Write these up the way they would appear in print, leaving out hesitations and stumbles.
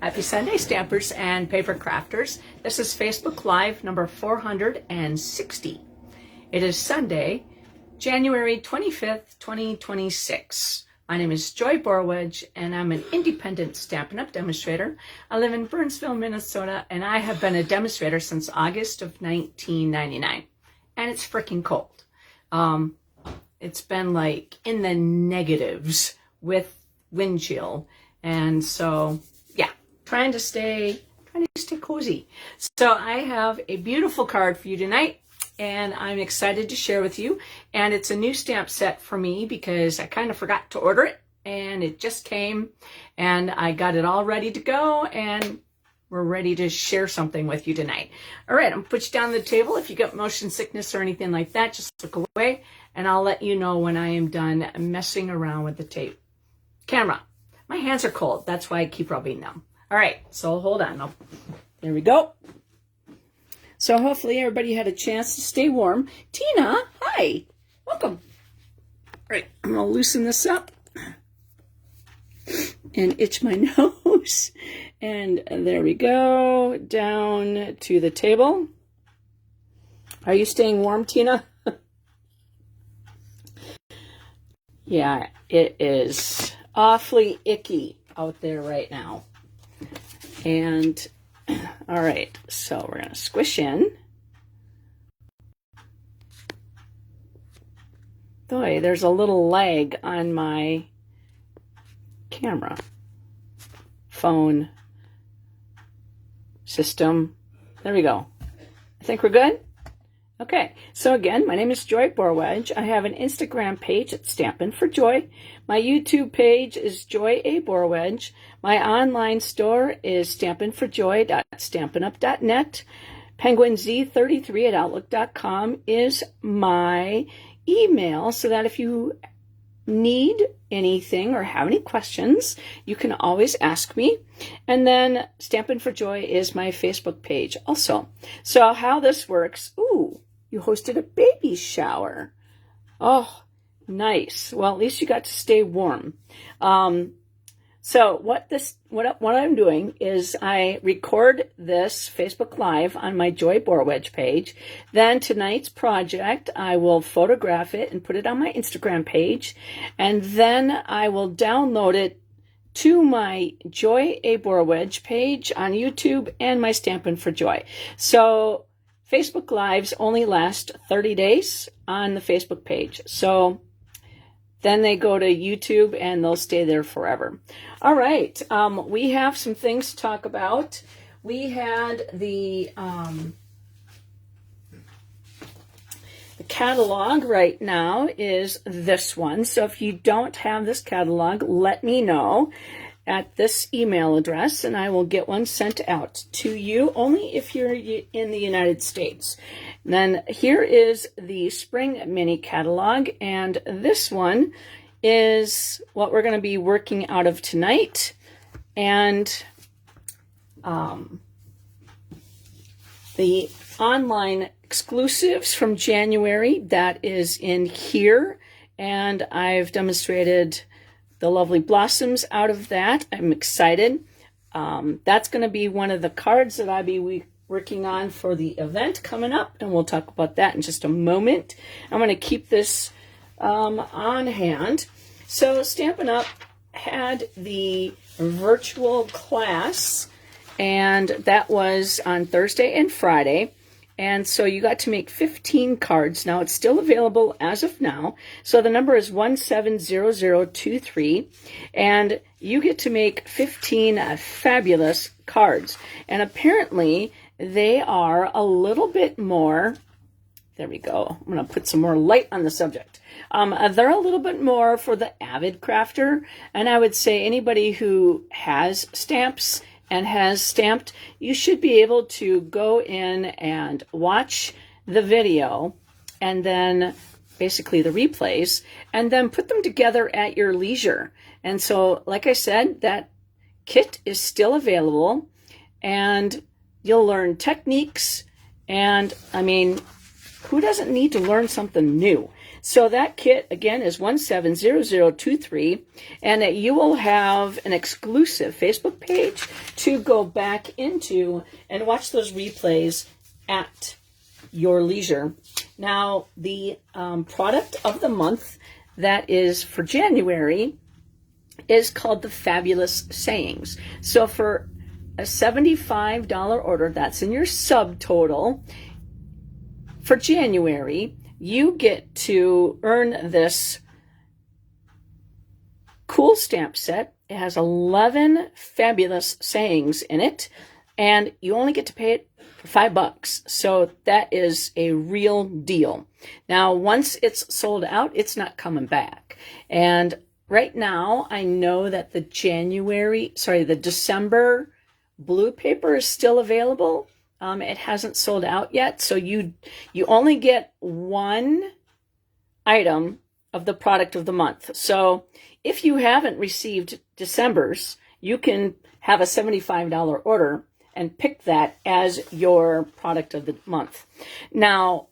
Happy Sunday, Stampers and Paper Crafters. This is Facebook Live number 460. It is Sunday, January 25th, 2026. My name is Joy Borwedge, and I'm an independent Stampin' Up! Demonstrator. I live in Burnsville, Minnesota, and I have been a demonstrator since August of 1999. And it's freaking cold. It's been like in the negatives with wind chill. And so, yeah, trying to stay cozy. So I have a beautiful card for you tonight, and I'm excited to share with you. And it's a new stamp set for me because I kind of forgot to order it, and it just came, and I got it all ready to go, and we're ready to share something with you tonight. All right, I'm gonna put you down the table. If you got motion sickness or anything like that, just look away, and I'll let you know when I am done messing around with the tape. Camera. My hands are cold. That's why I keep rubbing them. All right, so hold on. There we go. So hopefully everybody had a chance to stay warm. Tina, hi. Welcome. All right, I'm going to loosen this up and itch my nose. And there we go. Down to the table. Are you staying warm, Tina? Yeah, it is awfully icky out there right now. And all right, so we're gonna squish in. Boy, there's a little lag on my camera, phone, system. There we go. I think we're good. Okay, so again, my name is Joy Borwedge. I have an Instagram page at Stampin' for Joy. My YouTube page is Joy A. Borwedge. My online store is stampinforjoy.stampinup.net. PenguinZ33@outlook.com is my email, so that if you need anything or have any questions, you can always ask me. And then Stampin' for Joy is my Facebook page also. So how this works, ooh, you hosted a baby shower. Oh, nice. Well, at least you got to stay warm. So what I'm doing is I record this Facebook Live on my Joy Borwedge page. Then tonight's project, I will photograph it and put it on my Instagram page. And then I will download it to my Joy A. Borwedge page on YouTube and my Stampin' for Joy. So Facebook Lives only last 30 days on the Facebook page. So then they go to YouTube and they'll stay there forever. All right, we have some things to talk about. We had the catalog right now is this one. So if you don't have this catalog, let me know at this email address, and I will get one sent out to you, only if you're in the United States. And then here is the spring mini catalog, and this one is what we're going to be working out of tonight. And the online exclusives from January, that is in here, and I've demonstrated the lovely blossoms out of that. I'm excited. That's going to be one of the cards that I'll be working on for the event coming up, and we'll talk about that in just a moment. I'm going to keep this on hand. So Stampin' Up! Had the virtual class, and that was on Thursday and Friday. And so you got to make 15 cards. Now, it's still available as of now. So the number is 170023. And you get to make 15 fabulous cards. And apparently, they are a little bit more. There we go. I'm going to put some more light on the subject. They're a little bit more for the avid crafter. And I would say anybody who has stamps and has stamped, you should be able to go in and watch the video and then basically the replays and then put them together at your leisure. And so, like I said, that kit is still available, and you'll learn techniques. And I mean, who doesn't need to learn something new? So that kit, again, is 170023, and you will have an exclusive Facebook page to go back into and watch those replays at your leisure. Now, the product of the month that is for January is called the Fabulous Sayings. So for a $75 order, that's in your subtotal, for January, you get to earn this cool stamp set. It has 11 fabulous sayings in it, and you only get to pay it for $5. So that is a real deal. Now, once it's sold out, it's not coming back. And right now, I know that the December blue paper is still available. It hasn't sold out yet, so you only get one item of the product of the month. So if you haven't received December's, you can have a $75 order and pick that as your product of the month. Now,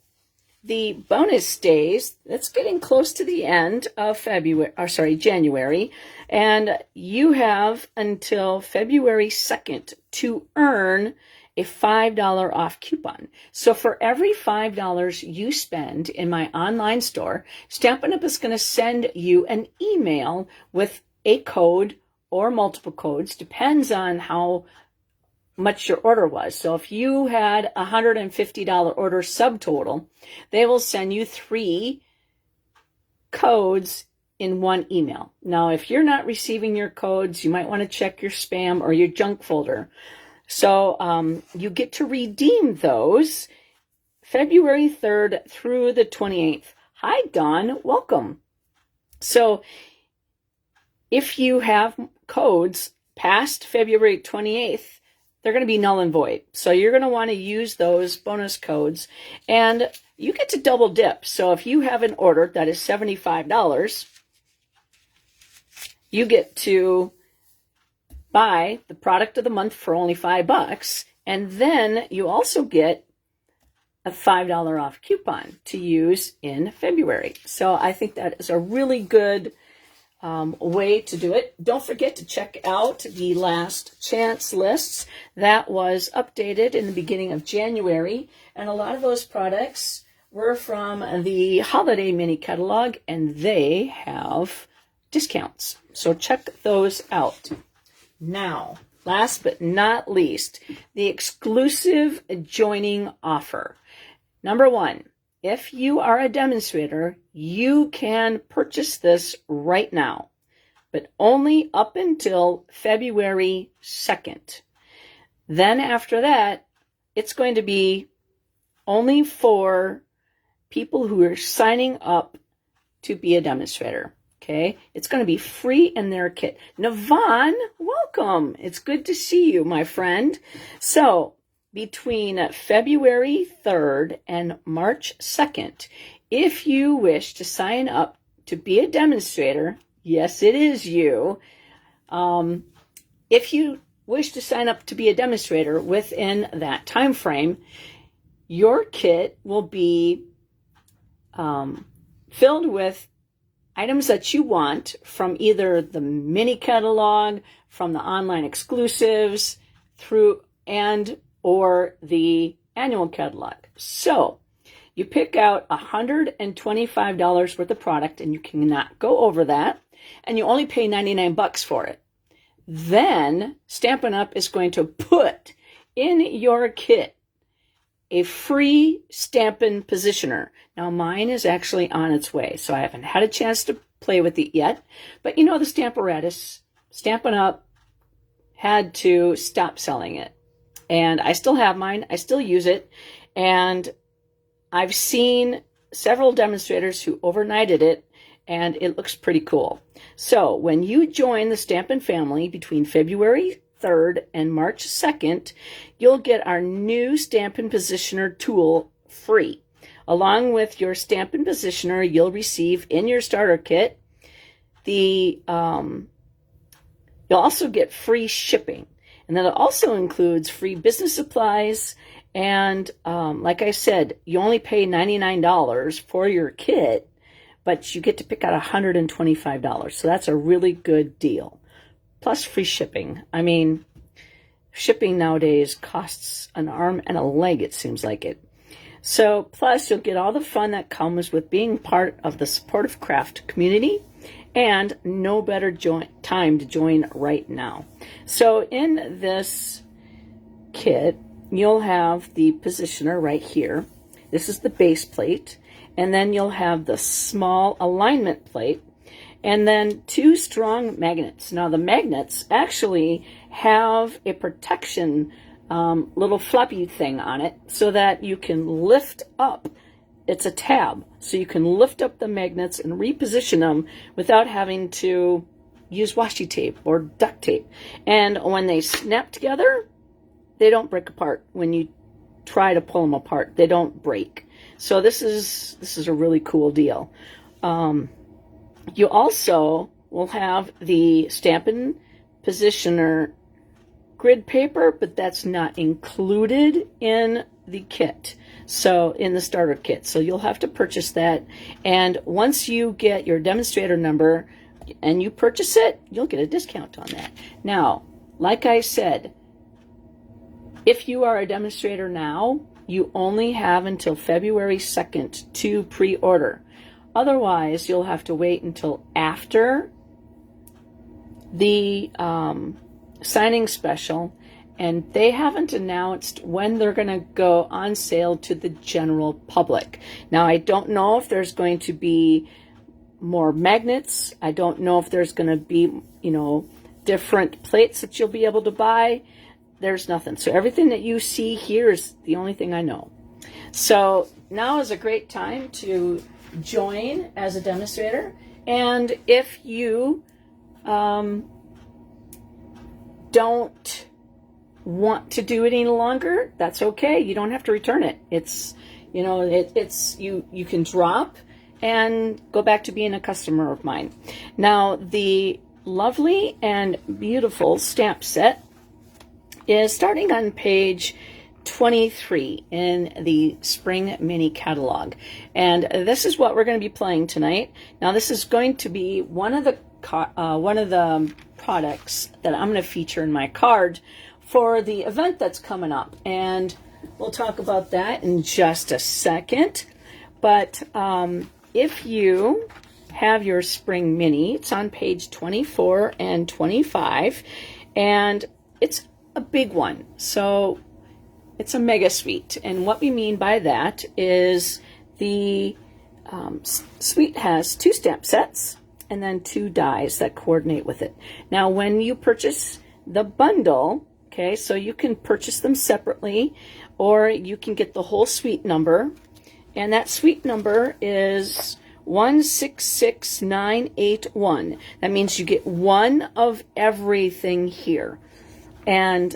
the bonus days, it's getting close to the end of January, and you have until February 2nd to earn a $5 off coupon. So for every $5 you spend in my online store, Stampin' Up! Is going to send you an email with a code or multiple codes, depends on how much your order was. So if you had a $150 order subtotal, they will send you 3 codes in one email. Now, if you're not receiving your codes, you might want to check your spam or your junk folder. So you get to redeem those February 3rd through the 28th. Hi, Dawn. Welcome. So if you have codes past February 28th, they're going to be null and void. So you're going to want to use those bonus codes, and you get to double dip. So if you have an order that is $75, you get to buy the product of the month for only $5, and then you also get a $5 off coupon to use in February. So I think that is a really good way to do it. Don't forget to check out the last chance lists. That was updated in the beginning of January, and a lot of those products were from the holiday mini catalog, and they have discounts. So check those out. Now, last but not least, the exclusive joining offer. Number 1, if you are a demonstrator, you can purchase this right now, but only up until February 2nd. Then after that, it's going to be only for people who are signing up to be a demonstrator. Okay, it's going to be free in their kit. Navon, welcome. It's good to see you, my friend. So between February 3rd and March 2nd, if you wish to sign up to be a demonstrator, yes, it is you. If you wish to sign up to be a demonstrator within that time frame, your kit will be filled with items that you want from either the mini catalog, from the online exclusives, through or the annual catalog. So you pick out $125 worth of product, and you cannot go over that, and you only pay $99 for it. Then Stampin' Up! Is going to put in your kit a free Stampin' positioner. Now, mine is actually on its way, so I haven't had a chance to play with it yet. But you know the Stamparatus, Stampin' Up! Had to stop selling it. And I still have mine. I still use it. And I've seen several demonstrators who overnighted it, and it looks pretty cool. So when you join the Stampin' family between February 3rd and March 2nd, you'll get our new Stampin' Positioner tool free. Along with your Stampin' Positioner, you'll receive in your starter kit you'll also get free shipping. And that also includes free business supplies. And like I said, you only pay $99 for your kit, but you get to pick out $125. So that's a really good deal. Plus free shipping. I mean, shipping nowadays costs an arm and a leg, it seems like it. So, plus you'll get all the fun that comes with being part of the supportive craft community, and no better time to join right now. So in this kit, you'll have the positioner right here. This is the base plate, and then you'll have the small alignment plate, and then 2 strong magnets. Now the magnets actually have a protection little floppy thing on it so that you can lift up. It's a tab, so you can lift up the magnets and reposition them without having to use washi tape or duct tape. And when they snap together, they don't break apart. When you try to pull them apart, they don't break. So this is a really cool deal. You also will have the Stampin' Positioner grid paper, but that's not included in the kit. So in the starter kit. So you'll have to purchase that. And once you get your demonstrator number and you purchase it, you'll get a discount on that. Now, like I said, if you are a demonstrator now, you only have until February 2nd to pre-order. Otherwise, you'll have to wait until after the signing special, and they haven't announced when they're going to go on sale to the general public. Now, I don't know if there's going to be more magnets. I don't know if there's going to be, different plates that you'll be able to buy. There's nothing. So everything that you see here is the only thing I know. So now is a great time to join as a demonstrator. And if you don't want to do it any longer, that's okay. You don't have to return it. It's, you can drop and go back to being a customer of mine. Now, the lovely and beautiful stamp set is starting on page 23 in the Spring Mini Catalog. And this is what we're going to be playing tonight. Now, this is going to be one of the products that I'm going to feature in my card for the event that's coming up, and we'll talk about that in just a second. But if you have your Spring Mini, it's on page 24 and 25, and it's a big one, so it's a mega suite. And what we mean by that is the suite has 2 stamp sets and then 2 dies that coordinate with it. Now, when you purchase the bundle, okay, so you can purchase them separately, or you can get the whole suite number, and that suite number is 166981. That means you get one of everything here. And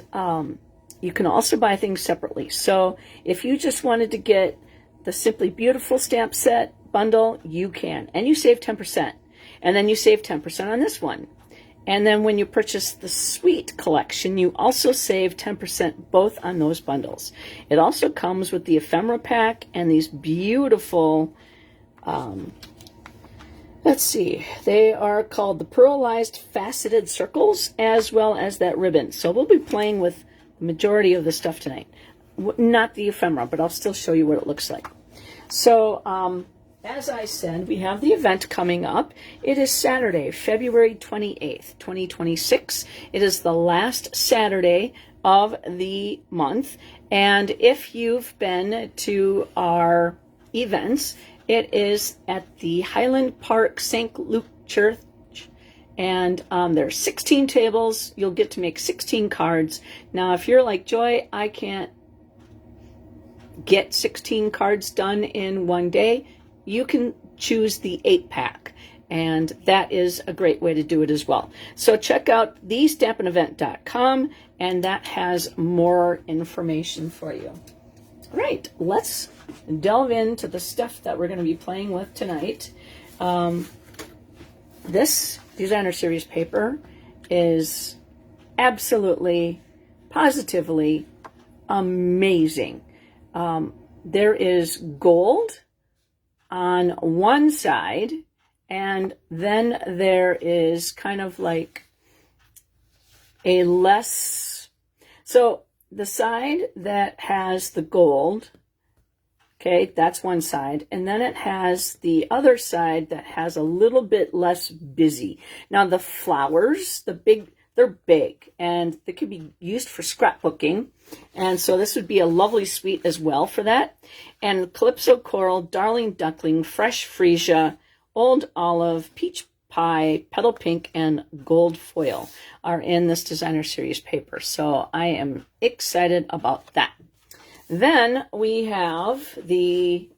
you can also buy things separately. So if you just wanted to get the Simply Beautiful stamp set bundle, you can. And you save 10%. And then you save 10% on this one. And then when you purchase the Suite collection, you also save 10% both on those bundles. It also comes with the ephemera pack and these beautiful, let's see, they are called the Pearlized Faceted Circles, as well as that ribbon. So we'll be playing with the majority of the stuff tonight. Not the ephemera, but I'll still show you what it looks like. So, as I said, we have the event coming up. It is Saturday, February 28th, 2026. It is the last Saturday of the month. And if you've been to our events, it is at the Highland Park St. Luke Church. And there's 16 tables. You'll get to make 16 cards. Now, if you're like Joy, I can't get 16 cards done in one day, you can choose the 8-pack, and that is a great way to do it as well. So check out thestampinevent.com, and that has more information for you. All right, let's delve into the stuff that we're going to be playing with tonight. This designer series paper is absolutely, positively amazing. There is gold on one side, and then there is kind of like a less, so the side that has the gold, okay, that's one side, and then it has the other side that has a little bit less busy. Now the flowers, they're big, and they could be used for scrapbooking, and so this would be a lovely suite as well for that. And Calypso Coral, Darling Duckling, Fresh Freesia, Old Olive, Peach Pie, Petal Pink, and Gold Foil are in this designer series paper. So I am excited about that. Then we have the,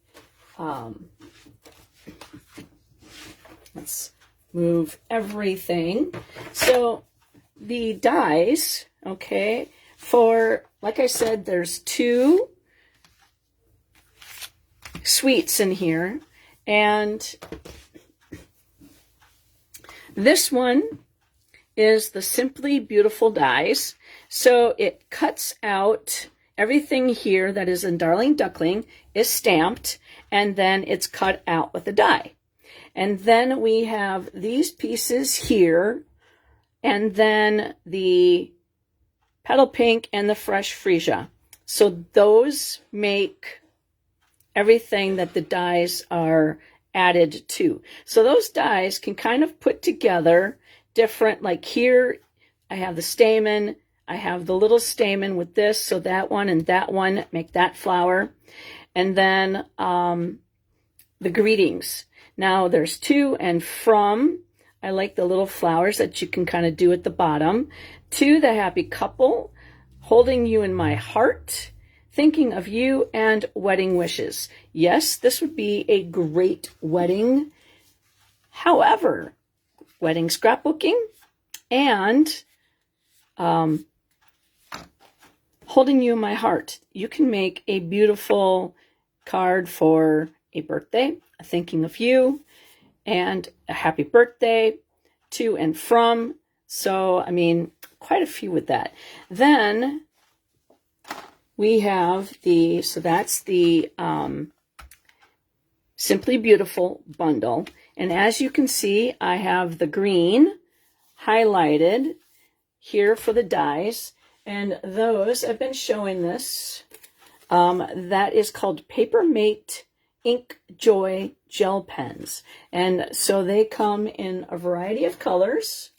let's move everything. So the dies, okay, for, like I said, there's 2 suites in here, and this one is the Simply Beautiful dies. So it cuts out everything here that is in Darling Duckling is stamped, and then it's cut out with a die. And then we have these pieces here, and then the Petal Pink and the Fresh Freesia. So those make everything that the dies are added to. So those dies can kind of put together different, like here I have the stamen, I have the little stamen with this, so that one and that one make that flower. And then the greetings. Now there's 2, and from, I like the little flowers that you can kind of do at the bottom, to the happy couple, holding you in my heart, thinking of you, and wedding wishes. Yes, this would be a great wedding. However, wedding scrapbooking and holding you in my heart. You can make a beautiful card for a birthday, a thinking of you, and a happy birthday, to and from. So, I mean, quite a few with that. Then we have the, so that's the Simply Beautiful bundle. And as you can see, I have the green highlighted here for the dies. And those, I've been showing this, that is called Paper Mate Ink Joy gel pens. And so they come in a variety of colors.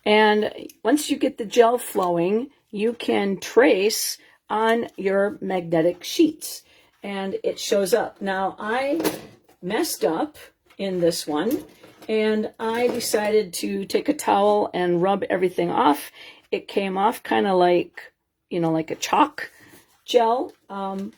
And once you get the gel flowing, you can trace on your magnetic sheets and it shows up. Now I messed up in this one and I decided to take a towel and rub everything off. It came off kind of like, you know, like a chalk gel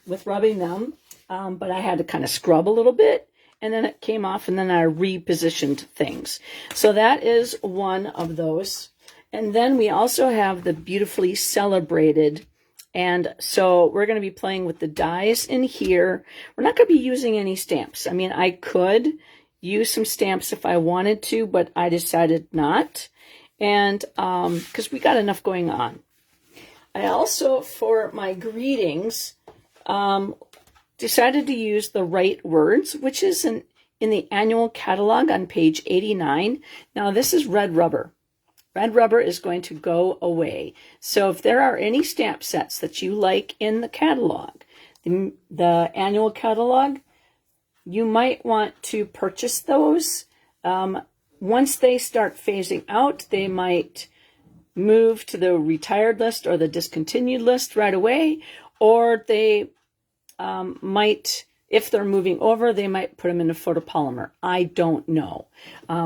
with rubbing them, but I had to kind of scrub a little bit, and then it came off, and then I repositioned things. So that is one of those. And then we also have the Beautifully Celebrated, and so we're going to be playing with the dies in here. We're not going to be using any stamps. I mean, I could use some stamps if I wanted to, but I decided not, and because we got enough going on. I also, for my greetings, decided to use the Right Words, which is in the annual catalog on page 89. Now, this is red rubber. Red rubber is going to go away. So if there are any stamp sets that you like in the catalog, the annual catalog, you might want to purchase those. Once they start phasing out, they might move to the retired list or the discontinued list right away, or they might, if they're moving over, they might put them into photopolymer. I don't know.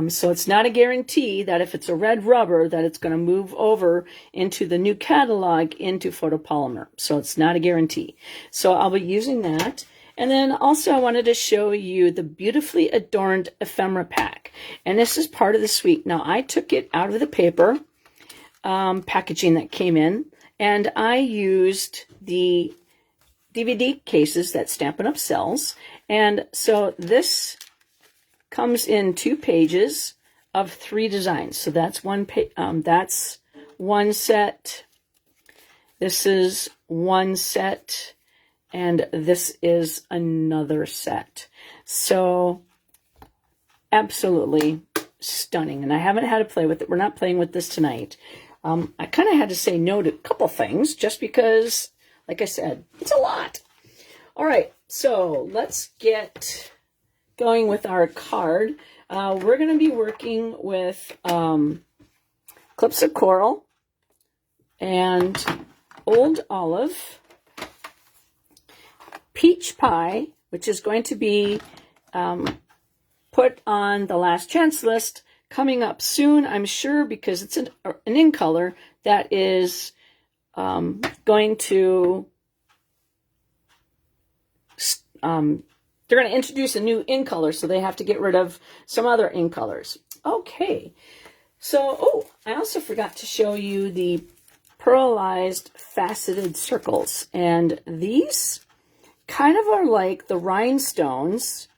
So it's not a guarantee that if it's a red rubber that it's going to move over into the new catalog into photopolymer. So it's not a guarantee. So I'll be using that. And then also I wanted to show you the Beautifully Adorned Ephemera Pack. And this is part of the suite. Now I took it out of the paper packaging that came in, and I used the DVD cases that Stampin' Up! Sells. And so this comes in 2 pages of 3 designs. So that's that's one set. This is one set. and this is another set. So absolutely stunning. And I haven't had to play with it. We're not playing with this tonight. I kind of had to say no to a couple things just because, like I said, it's a lot. All right, so let's get going with our card. We're going to be working with Clips of Coral and Old Olive, Peach Pie, which is going to be put on the last chance list coming up soon, I'm sure, because it's an in color that is going to, they're going to introduce a new in color, so they have to get rid of some other in colors. Okay, so, oh, I also forgot to show you the pearlized faceted circles, and these kind of are like the rhinestones,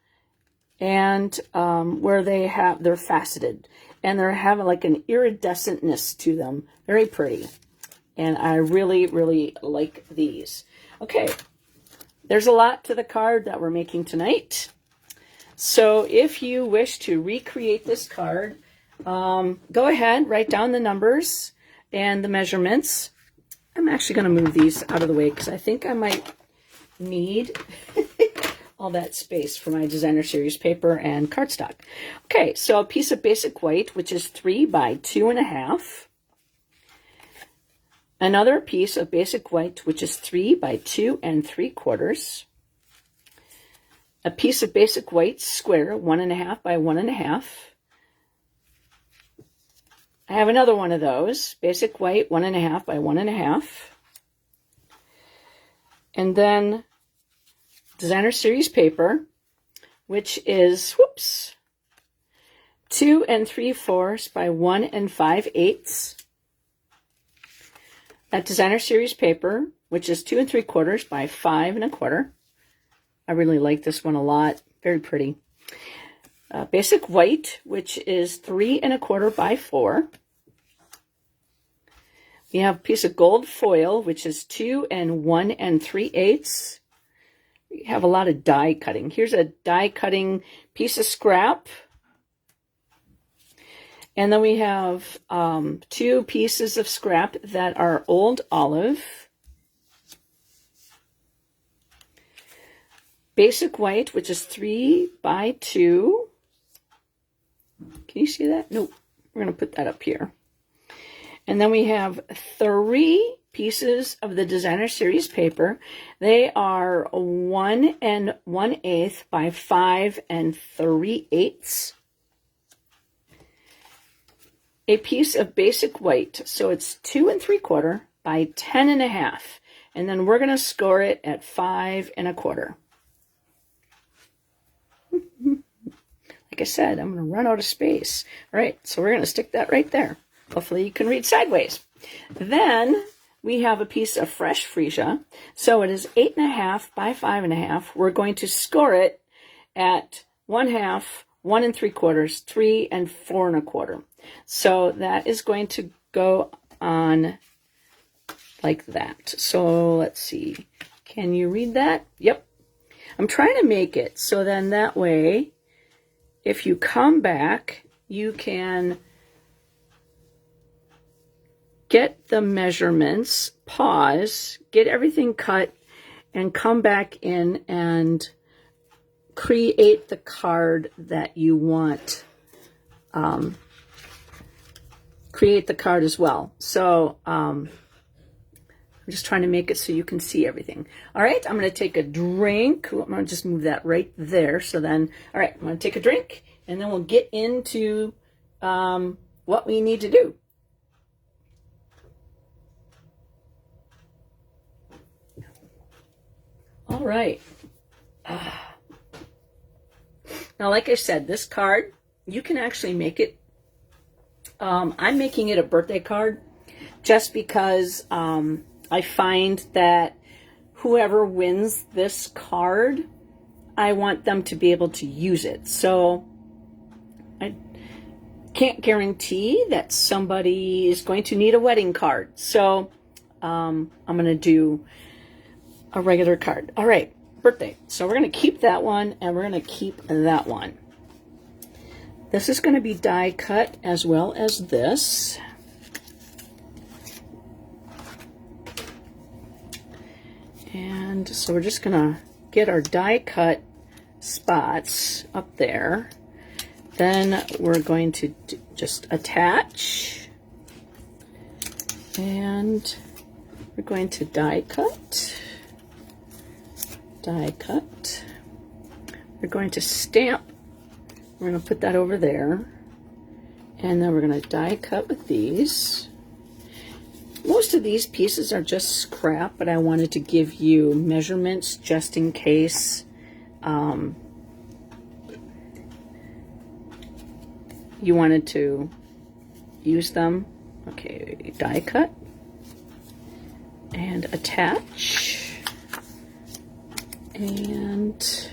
and where they're faceted, and they're having like an iridescentness to them. Very pretty, and I really, really like these. Okay, there's a lot to the card that we're making tonight. So if you wish to recreate this card, go ahead, write down the numbers and the measurements. I'm actually going to move these out of the way because I think I might need all that space for my designer series paper and cardstock. Okay, so a piece of basic white, which is 3 by 2.5. Another piece of basic white, which is 3 by 2 3/4. A piece of basic white square, 1.5 by 1.5. I have another one of those, basic white, 1.5 by 1.5. And then designer series paper, which is, whoops, 2 3/4 by 1 5/8. That designer series paper, which is 2 3/4 by 5 1/4. I really like this one a lot. Very pretty. Basic white, which is 3 1/4 by 4. We have a piece of gold foil, which is 2 1 3/8. We have a lot of die cutting. Here's a die cutting piece of scrap. And then we have 2 pieces of scrap that are Old Olive. Basic white, which is 3 by 2. Can you see that? Nope. We're going to put that up here. And then we have 3 pieces of the designer series paper. They are 1 1/8 by 5 3/8. A piece of basic white, so it's 2 3/4 by 10 1/2, and then we're going to score it at 5 1/4. Like I said, I'm going to run out of space. All right, so we're going to stick that right there. Hopefully you can read sideways. Then we have a piece of fresh freesia, so it is 8 1/2 by 5 1/2. We're going to score it at 1/2, 1 3/4, 3 4 1/4. So that is going to go on like that. So let's see. Can you read that? Yep. I'm trying to make it so then that way, if you come back, you can get the measurements, pause, get everything cut, and come back in and create the card that you want. Create the card as well. So I'm just trying to make it so you can see everything. All right, I'm going to take a drink. I'm going to just move that right there. So then, all right, I'm going to take a drink, and then we'll get into what we need to do. All right. Now, like I said, this card, you can actually make it. I'm making it a birthday card just because I find that whoever wins this card, I want them to be able to use it. So I can't guarantee that somebody is going to need a wedding card. So I'm going to do a regular card. All right, birthday. So we're going to keep that one, and we're going to keep that one. This is going to be die cut as well as this. And so we're just going to get our die cut spots up there. Then we're going to just attach. And we're going to die cut. Die cut. We're going to stamp. We're going to put that over there. And then we're going to die cut with these. Most of these pieces are just scrap, but I wanted to give you measurements just in case you wanted to use them. Okay, die cut and attach, and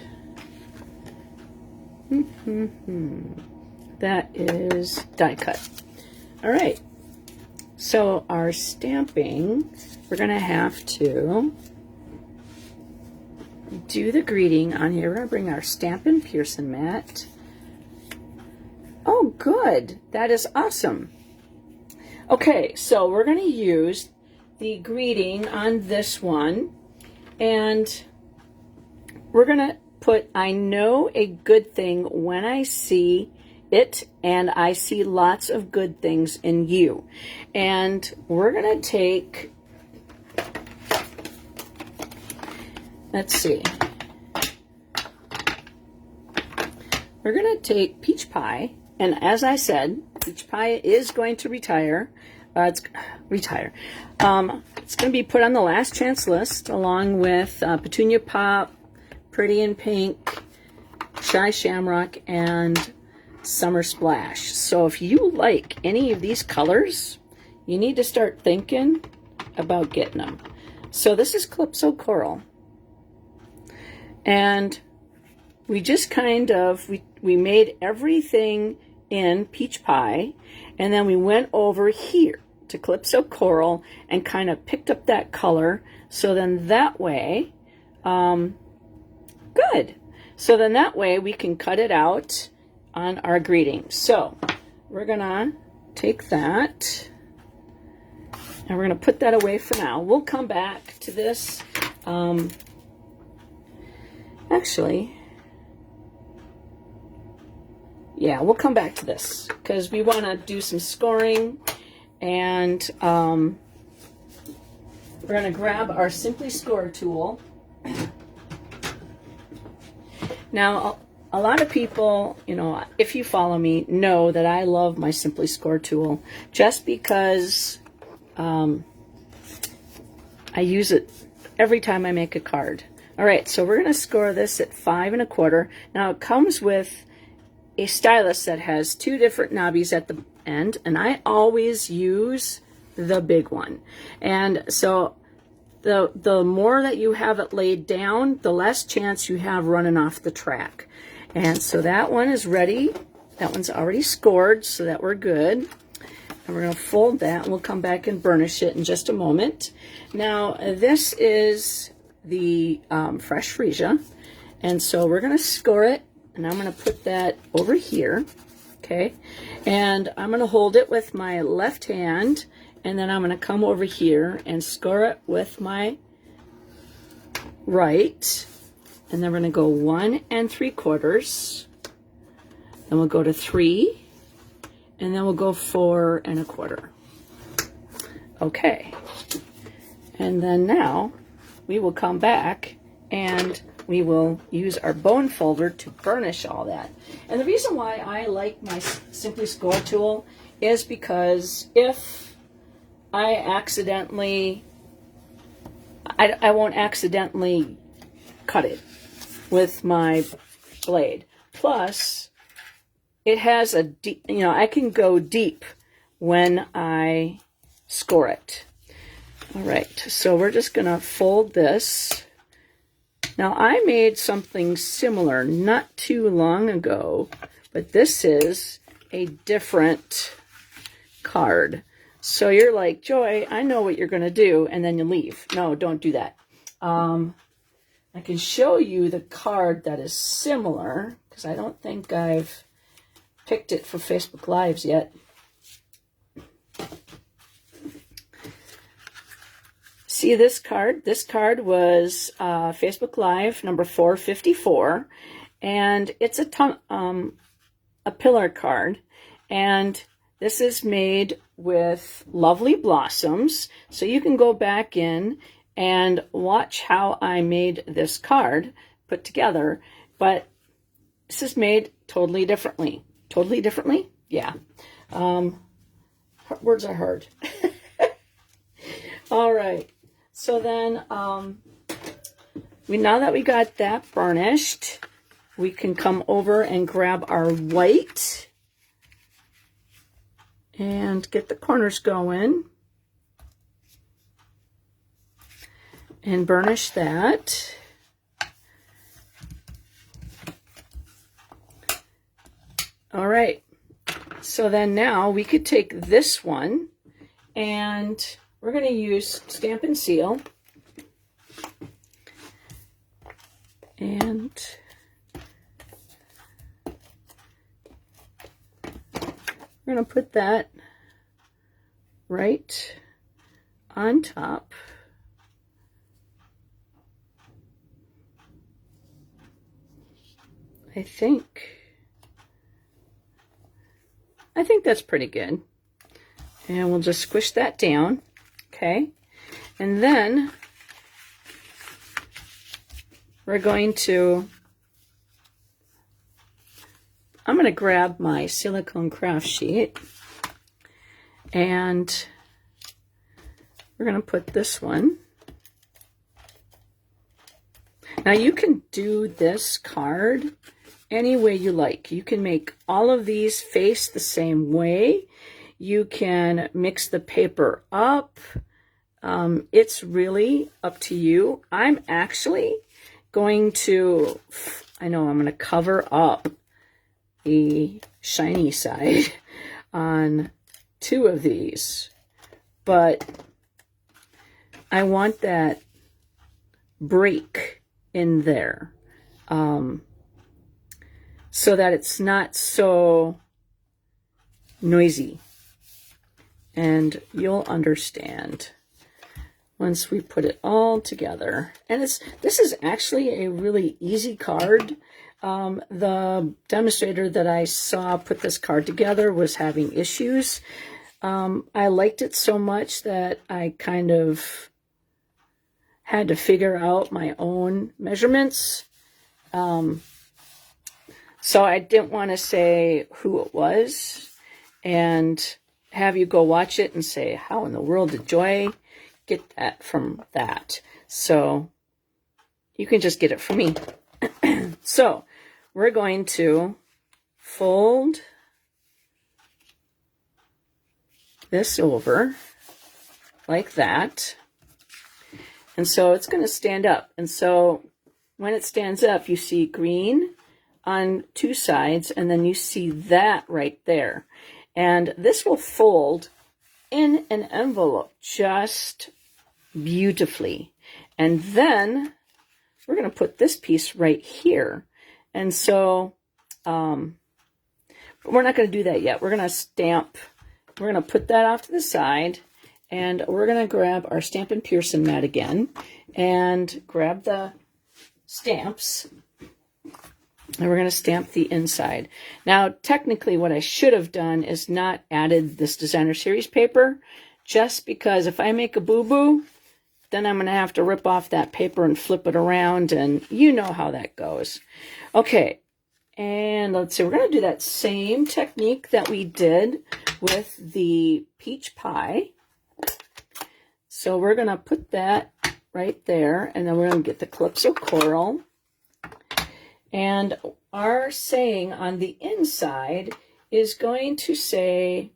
that is die cut. All right. So our stamping, we're going to have to do the greeting on here. We're going to bring our Stampin' Pearson mat. Oh, good. That is awesome. Okay, so we're going to use the greeting on this one. And we're going to put, I know a good thing when I see it, and I see lots of good things in you. And we're going to take, let's see, we're going to take peach pie, and as I said, peach pie is going to retire. It's going to be put on the last chance list along with Petunia Pop, Pretty in Pink, Shy Shamrock, and Summer Splash. So if you like any of these colors, you need to start thinking about getting them. So this is Calypso Coral. And we just kind of, we made everything in peach pie, and then we went over here to Calypso Coral and kind of picked up that color. So then that way, good. So then that way we can cut it out on our greeting. So we're gonna take that and we're gonna put that away for now. We'll come back to this. Actually, yeah, we'll come back to this because we want to do some scoring, and we're gonna grab our Simply Score tool. Now, a lot of people, you know, if you follow me, know that I love my Simply Score tool just because I use it every time I make a card. All right, so we're going to score this at 5 1/4. Now, it comes with a stylus that has 2 different knobbies at the end, and I always use the big one. And so the more that you have it laid down, the less chance you have running off the track. And so that one is ready. That one's already scored, so that we're good. And we're going to fold that, and we'll come back and burnish it in just a moment. Now, this is the fresh freesia. And so we're going to score it, and I'm going to put that over here. Okay. And I'm going to hold it with my left hand, and then I'm going to come over here and score it with my right. And then we're going to go 1 3/4. Then we'll go to 3. And then we'll go 4 1/4. Okay. And then now we will come back and we will use our bone folder to burnish all that. And the reason why I like my Simply Score tool is because if I accidentally, I won't accidentally cut it with my blade. Plus, it has a deep, you know, I can go deep when I score it. All right, so we're just going to fold this. Now, I made something similar not too long ago, but this is a different card. So you're like, Joy, I know what you're going to do, and then you leave. No, don't do that. I can show you the card that is similar, because I don't think I've picked it for Facebook Lives yet. See this card? This card was Facebook Live number 454, and it's a pillar card, and this is made with lovely blossoms, so you can go back in and watch how I made this card put together, but this is made totally differently. Totally differently? Yeah. Words are hard. All right. So then, now that we got that burnished, we can come over and grab our white and get the corners going and burnish that. All right. So then now we could take this one and we're going to use Stampin' Seal, and we're going to put that right on top. I think that's pretty good. And we'll just squish that down. Okay, and then we're going to, I'm going to grab my silicone craft sheet, and we're going to put this one. Now you can do this card any way you like. You can make all of these face the same way. You can mix the paper up. It's really up to you. I'm actually going to, I'm going to cover up the shiny side on 2 of these, but I want that break in there, so that it's not so noisy, and you'll understand once we put it all together. And this is actually a really easy card. The demonstrator that I saw put this card together was having issues. I liked it so much that I kind of had to figure out my own measurements. So I didn't want to say who it was and have you go watch it and say, how in the world did Joy get that from that? So you can just get it from me. So we're going to fold this over like that. And so it's going to stand up. And so when it stands up, you see green on 2 sides, and then you see that right there. And this will fold in an envelope just beautifully. And then we're going to put this piece right here. And so, but we're not going to do that yet. We're going to stamp, we're going to put that off to the side, and we're going to grab our Stampin' Pearson mat again and grab the stamps. And we're going to stamp the inside. Now, technically, what I should have done is not added this designer series paper, just because if I make a boo-boo, then I'm going to have to rip off that paper and flip it around, and you know how that goes. Okay, and let's see, we're going to do that same technique that we did with the peach pie. So we're going to put that right there, and then we're going to get the Calypso Coral. And our saying on the inside is going to say,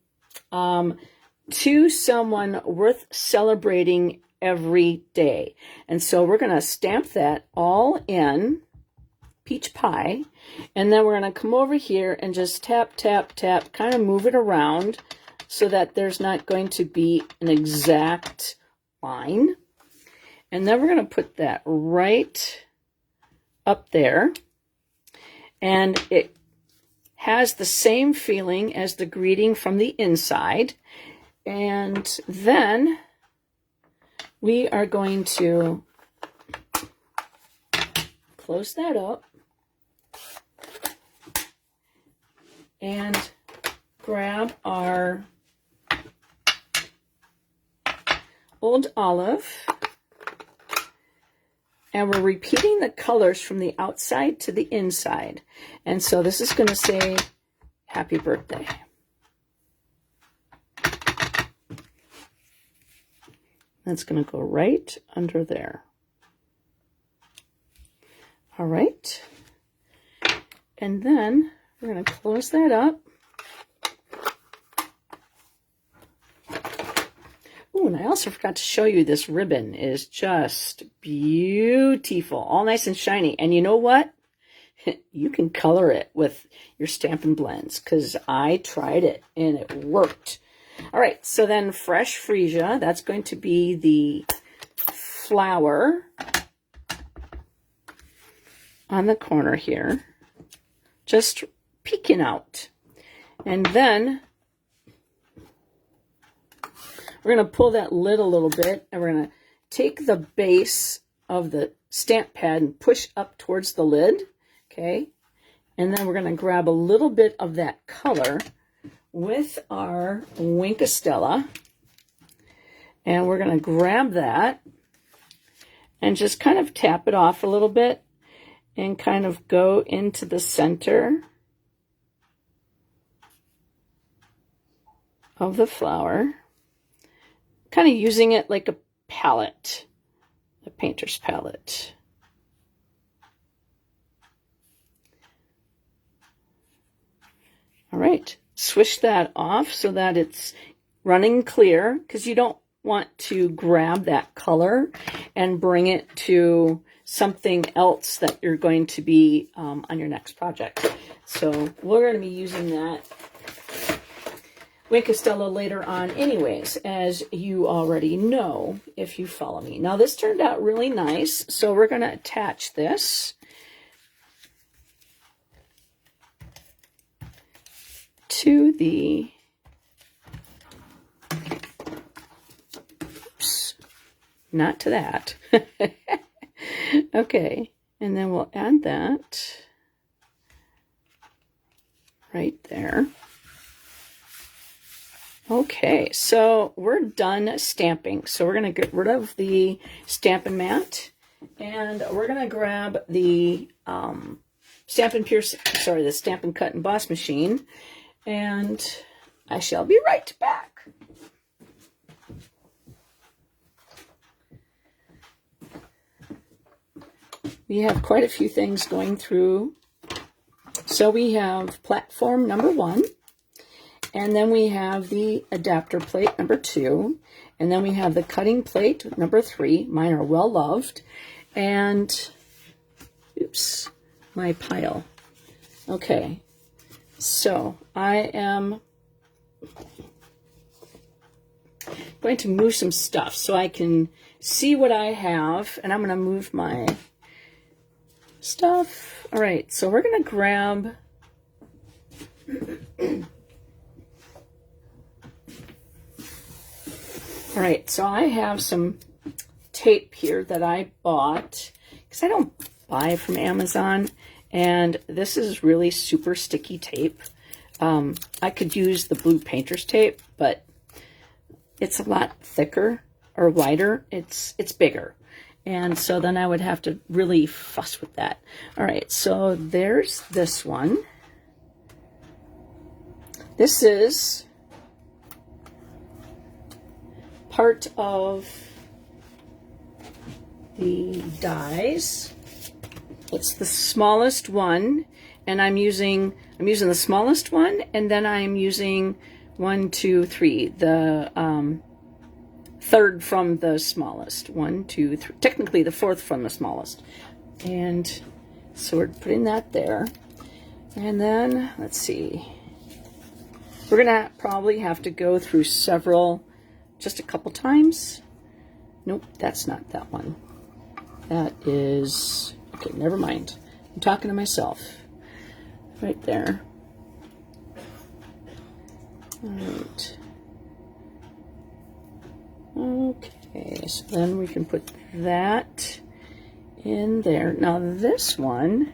to someone worth celebrating every day. And so we're going to stamp that all in peach pie. And then we're going to come over here and just tap, tap, tap, kind of move it around so that there's not going to be an exact line. And then we're going to put that right up there. And it has the same feeling as the greeting from the inside. And then we are going to close that up and grab our Old Olive, and we're repeating the colors from the outside to the inside. And so this is going to say happy birthday. That's going to go right under there. All right. And then we're going to close that up. Oh, and I also forgot to show you this ribbon is just beautiful, all nice and shiny. And you know what? You can color it with your Stampin' blends, because I tried it and it worked. All right, so then fresh freesia, that's going to be the flower on the corner here, just peeking out. And then we're going to pull that lid a little bit, and we're going to take the base of the stamp pad and push up towards the lid, okay? And then we're going to grab a little bit of that color with our Wink of Stella, and we're going to grab that and just kind of tap it off a little bit and kind of go into the center of the flower, kind of using it like a palette, a painter's palette. All right, swish that off so that it's running clear, because you don't want to grab that color and bring it to something else that you're going to be on your next project. So we're going to be using that Wink of Stella later on anyways, as you already know if you follow me. Now this turned out really nice, so we're going to attach this to the, oops, not to that. Okay, and then we'll add that right there. Okay, so we're done stamping. So we're going to get rid of the Stampin' mat, and we're going to grab the Stampin' the Stampin' Cut and Emboss machine, and I shall be right back. We have quite a few things going through. So we have platform number 1, and then we have the adapter plate number 2, and then we have the cutting plate number 3. Mine are well loved. And oops, my pile. Okay, so I am going to move some stuff so I can see what I have, and I'm going to move my stuff. All right, so we're going to grab all right, so I have some tape here that I bought because I don't buy from Amazon, and this is really super sticky tape. I could use the blue painter's tape, but it's a lot thicker or wider. It's bigger. And so then I would have to really fuss with that. All right, so there's this one. This is part of the dies. It's the smallest one, and I'm using the smallest one, and then I'm using 1, 2, 3, the third from the smallest. 1, 2, 3, technically the fourth from the smallest. And so we're putting that there. And then let's see, we're gonna probably have to go through several, just a couple times, Nope, that's not that one. That is, okay, never mind. I'm talking to myself. Right there. All right. Okay, so then we can put that in there. Now this one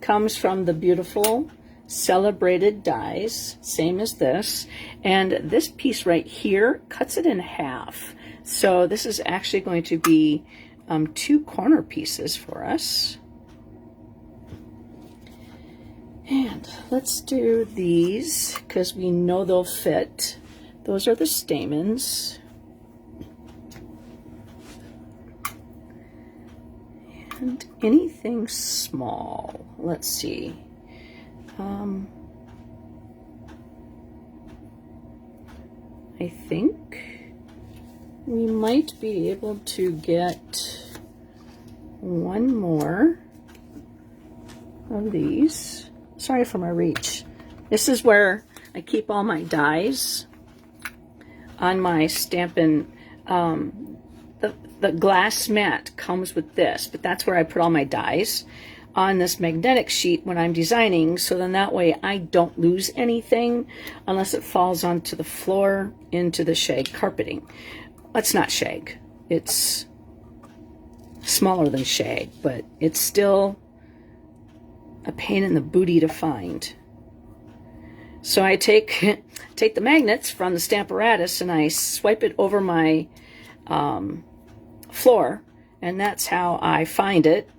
comes from the beautiful Celebrated dies, same as this, and this piece right here cuts it in half. So this is actually going to be 2 corner pieces for us. And let's do these because we know they'll fit. Those are the stamens. And anything small. Let's see. I think we might be able to get one more of these. Sorry for my reach. This is where I keep all my dies on my Stampin'. The glass mat comes with this, but that's where I put all my dies on this magnetic sheet when I'm designing, so then that way I don't lose anything unless it falls onto the floor into the shag carpeting. That's not shag. It's smaller than shag, but it's still a pain in the booty to find. So I take the magnets from the Stamparatus and I swipe it over my floor, and that's how I find it.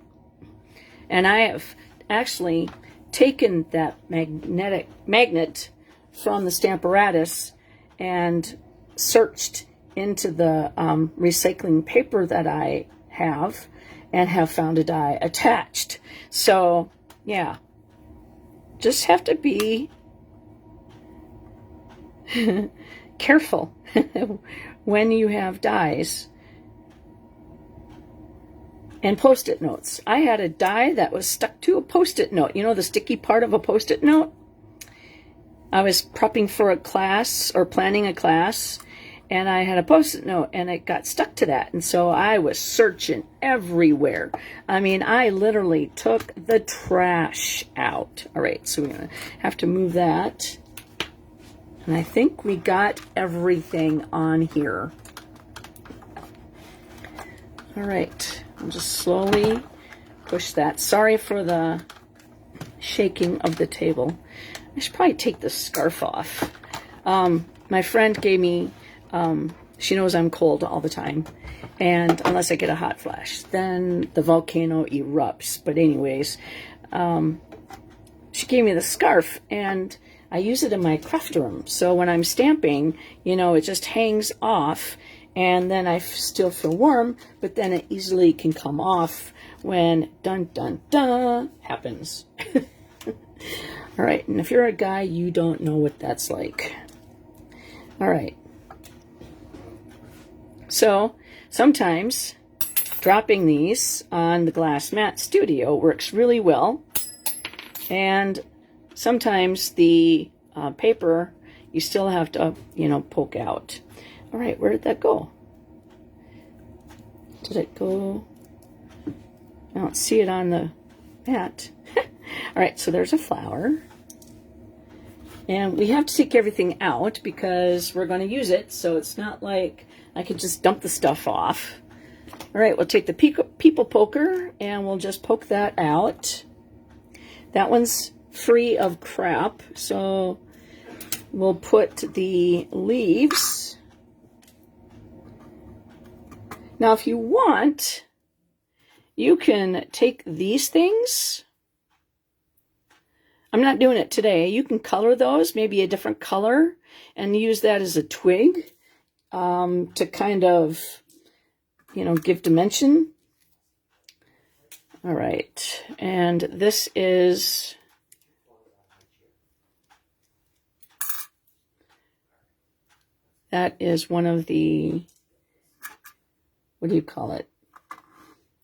And I have actually taken that magnet from the Stamparatus and searched into the recycling paper that I have and have found a die attached. So yeah, just have to be careful when you have dies. And Post-it notes. I had a die that was stuck to a Post-it note. You know, the sticky part of a Post-it note? I was prepping for a class or planning a class, and I had a Post-it note, and it got stuck to that. And so I was searching everywhere. I mean, I literally took the trash out. All right, so we're going to have to move that. And I think we got everything on here. All right. I'll just slowly push that. Sorry for the shaking of the table. I should probably take the scarf off. My friend gave me, she knows I'm cold all the time, and unless I get a hot flash, then the volcano erupts. But anyways, she gave me the scarf, and I use it in my craft room. So when I'm stamping, you know, it just hangs off, and then I still feel warm, but then it easily can come off when dun dun dun happens. All right, and if you're a guy, you don't know what that's like. All right. So sometimes dropping these on the glass mat studio works really well. And sometimes the paper, you still have to, you know, poke out. All right, where did that go? Did it go? I don't see it on the mat. All right, so there's a flower. And we have to take everything out because we're going to use it, so it's not like I could just dump the stuff off. All right, we'll take the people poker and we'll just poke that out. That one's free of crap, so we'll put the leaves. Now, if you want, you can take these things. I'm not doing it today. You can color those, maybe a different color, and use that as a twig to kind of, you know, give dimension. All right, and this is that is one of the, what do you call it?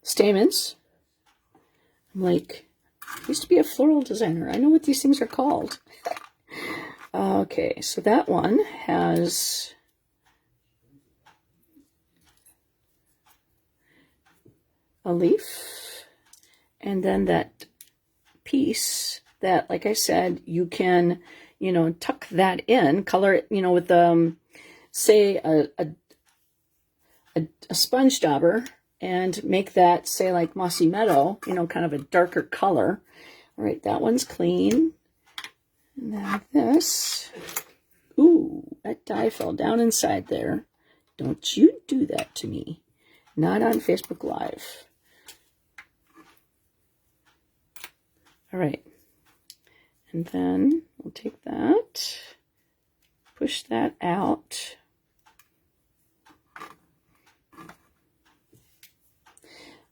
Stamens. I'm like, I used to be a floral designer. I know what these things are called. Okay, so that one has a leaf, and then that piece that, like I said, you can, you know, tuck that in, color it, you know, with say a sponge dauber, and make that, say, like Mossy Meadow, you know, kind of a darker color. All right, that one's clean. And then this. Ooh, that die fell down inside there. Don't you do that to me. Not on Facebook Live. All right. And then we'll take that, push that out.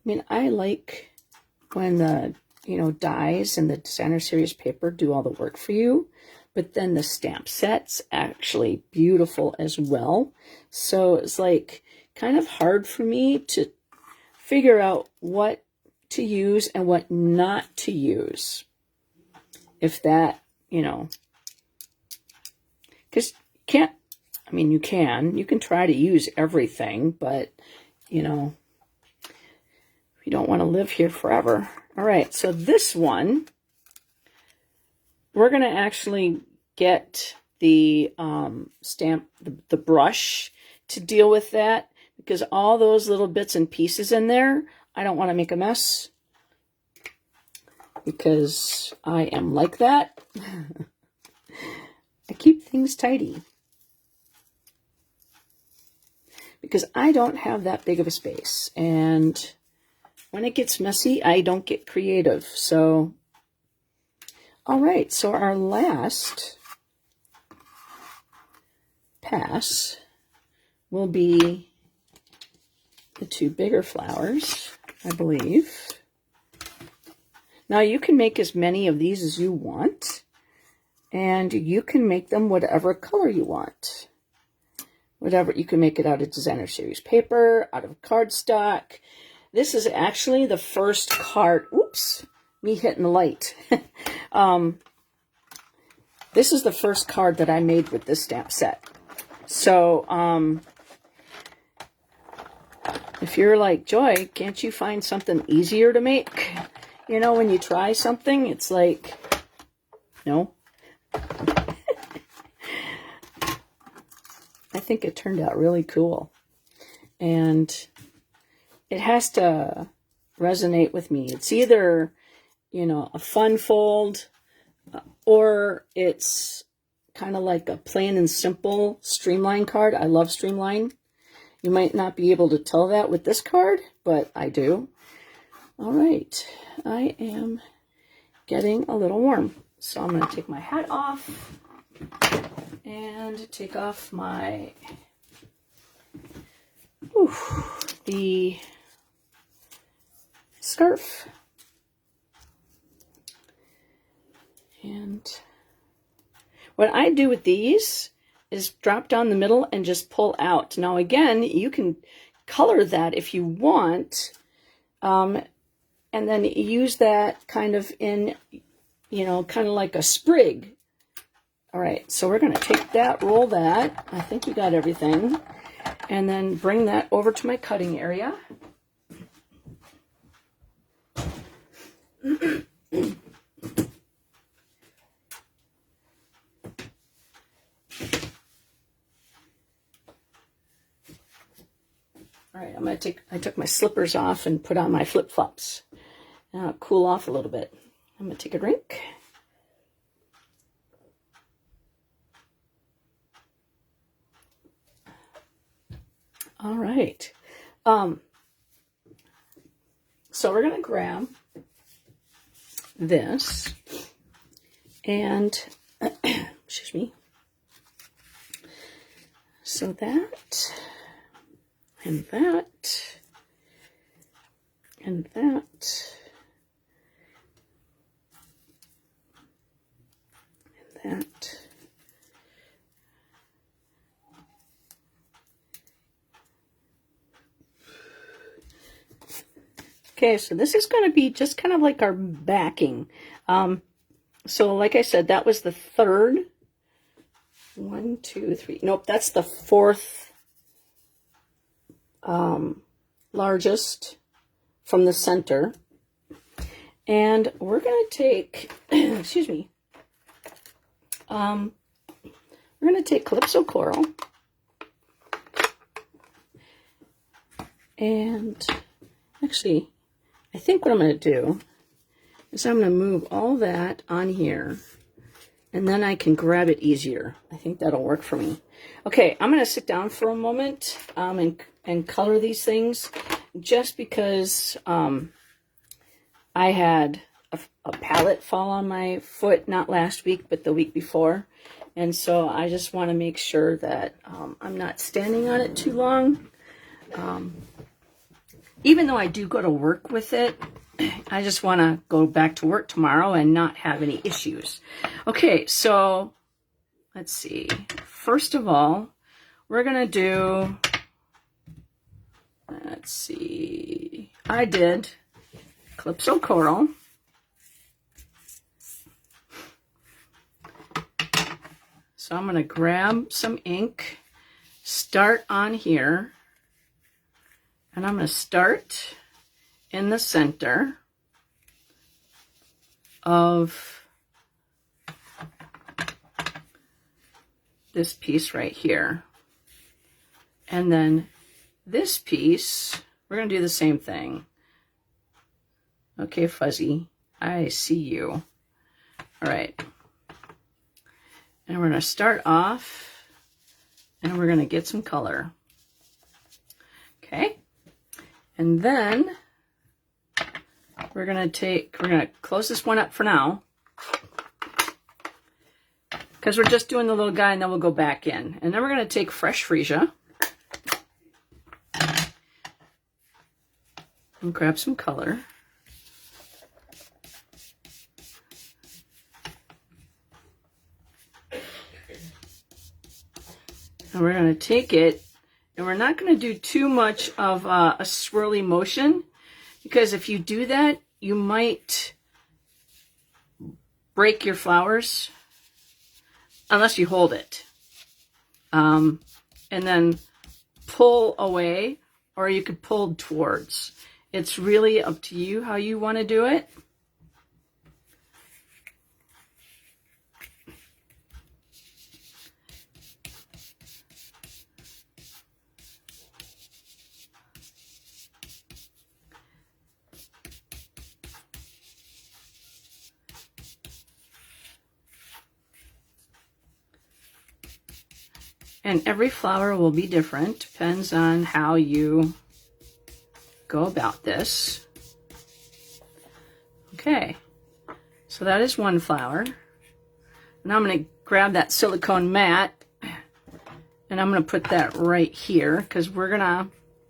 I mean, I like when the, you know, dies and the designer series paper do all the work for you, but then the stamp set's actually beautiful as well. So it's like kind of hard for me to figure out what to use and what not to use. If that, you know, because can't, I mean, you can try to use everything, but, you know, you don't want to live here forever. All right, so this one, we're going to actually get the the brush to deal with that, because all those little bits and pieces in there, I don't want to make a mess, because I am like that. I keep things tidy, because I don't have that big of a space, and when it gets messy, I don't get creative. So, all right, so our last pass will be the two bigger flowers, I believe. Now, you can make as many of these as you want, and you can make them whatever color you want. Whatever, you can make it out of designer series paper, out of cardstock. This is actually the first card. Oops, me hitting the light. This is the first card that I made with this stamp set. So, if you're like, Joy, can't you find something easier to make? You know, when you try something, it's like, no. I think it turned out really cool. And it has to resonate with me. It's either, you know, a fun fold, or it's kind of like a plain and simple streamline card. I love streamline. You might not be able to tell that with this card, but I do. All right, I am getting a little warm. So I'm going to take my hat off and take off my, the scarf. And what I do with these is drop down the middle and just pull out. Now again, you can color that if you want, and then use that kind of in, you know, kind of like a sprig. All right, so we're going to take that, roll that. I think you got everything. And then bring that over to my cutting area. All right, I took my slippers off and put on my flip-flops. Now cool off a little bit. I'm going to take a drink. All right. So we're going to grab this and, excuse me. So that, and that, and that, and that. Okay, so this is going to be just kind of like our backing. So like I said, that was the third. 1, 2, 3. Nope, that's the fourth largest from the center. And we're going to take, excuse me, we're going to take Calypso Coral. And actually, I think what I'm going to do is I'm going to move all that on here, and then I can grab it easier. I think that'll work for me. Okay, I'm going to sit down for a moment and color these things, just because I had a palette fall on my foot, not last week, but the week before. And so I just want to make sure that I'm not standing on it too long. Even though I do go to work with it, I just want to go back to work tomorrow and not have any issues. Okay, so let's see. First of all, we're going to do, let's see, I did Calypso Coral. So I'm going to grab some ink, start on here, and I'm going to start in the center of this piece right here. And then this piece, we're going to do the same thing. Okay, Fuzzy, I see you. All right. And we're going to start off, and we're going to get some color. Okay. And then we're going to close this one up for now, because we're just doing the little guy, and then we'll go back in. And then we're going to take fresh freesia and grab some color. And we're going to take it, and we're not going to do too much of a swirly motion, because if you do that, you might break your flowers unless you hold it. And then pull away, or you could pull towards. It's really up to you how you want to do it. And every flower will be different, depends on how you go about this. Okay, so that is one flower. Now I'm going to grab that silicone mat, and I'm going to put that right here, because we're going to,